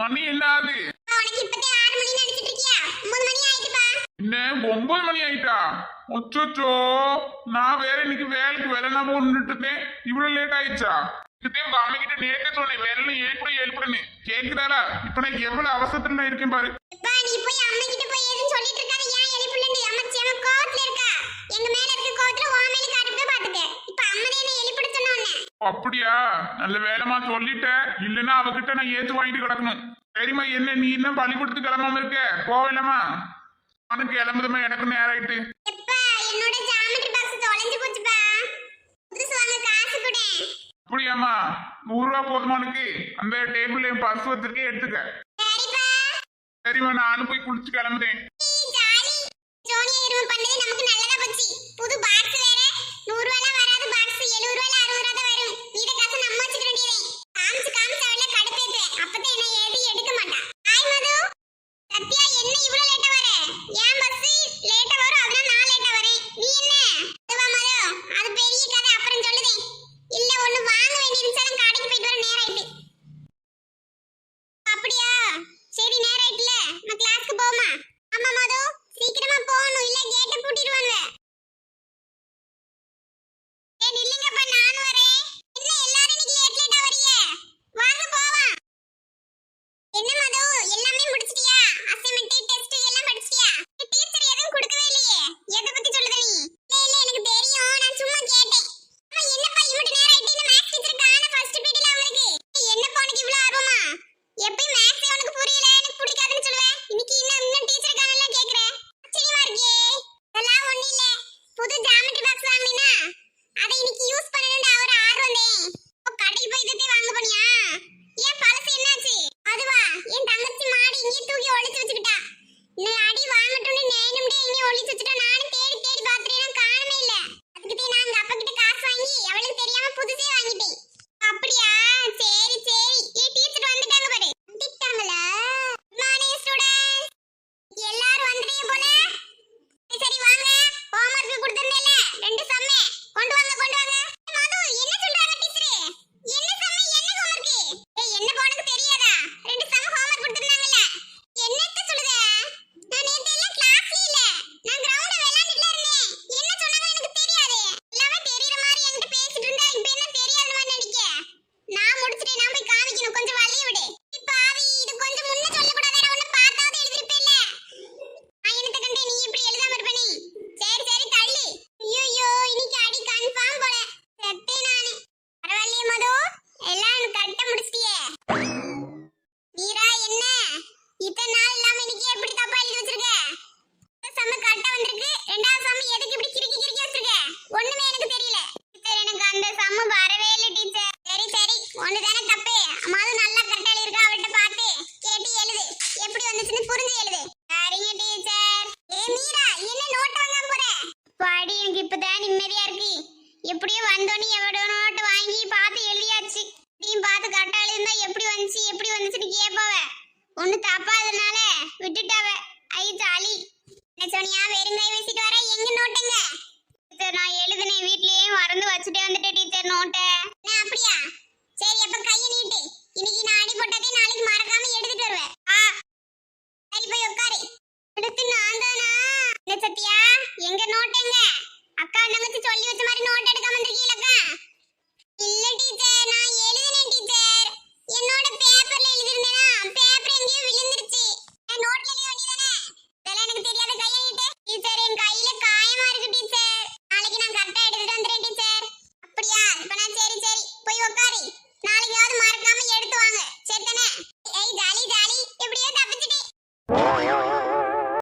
மணி என்ன ஆகுது? என்ன 9 மணி ஆயிட்டா? ஒச்சோச்சோ, நான் வேற இன்னைக்கு வேலைக்கு வேலைனாம நின்றுட்டு இருக்கேன். இவ்வளவு லேட் ஆயிடுச்சா? இதுக்கே உங்க அம்மா கிட்ட நேரத்தை சொன்னேன் வேலை ஏற்படுன்னு கேக்குறாளா? இப்ப நான் எவ்வளவு அவசரத்துல நான் இருக்கேன் பாரு. அப்படியா? நல்ல வேலைமா சொல்லிட்ட. இல்லன்னா அவகிட்ட நான் ஏத்து வாங்கிட்டு கிடக்கணும். சரிம்மா, என்ன நீ இன்னும் பள்ளிக்கூடத்துக்கு கிளம்பாம இருக்க? போகலாமா? அவனுக்கு கிளம்புதுமா, எனக்கு நேரம் ஆயிட்டு. அப்படியாமா? 100 ரூபா போதுமா உனக்கு? அந்த டேபிள் என் பர்ஸ் வச்சிருக்கேன், எடுத்துக்க. சரிம்மா, நானும் போய் குளிச்சு கிளம்புறேன். புது பாக்ஸ் வேற 100 ரூபாய்லாம் வராது. பாக்ஸ் 70 ரூபாய்ல 60 ரூபாய் தான் வரும். மீத காசு நம்ம வச்சுக்க வேண்டியதே. காமிச்சு அவள கடுப்பேத்துறேன். அப்பதான் என்ன ஏதி எடுக்க மாட்டா. ஹாய் மது. சத்யா, என்ன இவ்வளவு லேட்டா வர? ஏன் பஸ் லேட்டா வரும், அதனால நான் லேட்டா வரேன். நீ என்ன? இதுவா மது? அது பெரிய கதை, அப்புறம் சொல்லுதே. இல்ல ஒண்ணு வாங்க வேண்டியிருந்துச்சு, நான் கடைக்கு போயிட்டு வர நேரம் ஆயிட்டு. அப்படியா? சரி, நேரம் ஆயிட்டுல, நான் கிளாஸ்க்கு போமா? ஆமா மது, சீக்கிரமா போகணும், இல்ல கேட்ட பூட்டிடுவாங்க. எப்படியும் வந்தோனே எவ்வளோ நோட்டு வாங்கி பார்த்து எழுதியாச்சு. நீயும் பார்த்து கரெக்டா எழுதிருந்தா எப்படி வந்துச்சுன்னு கேட்பாவ. ஒண்ணு தப்பாதனால விட்டுட்டாவ. ஐ ஜாலி. என்ன சோனியா, வெறுங்கை வச்சுட்டு வர, எங்க நோட்டுங்க? நான் எழுதுனேன், வீட்லயே மறந்து வச்சுட்டே வந்துட்டேன் டீச்சர் நோட்டை. அப்படியா? சரி, அப்ப கையை நீட்டு. இன்னைக்கு நான் அடி போட்டதே நாளைக்கு மறக்காம எடுத்துட்டு வருவேன்.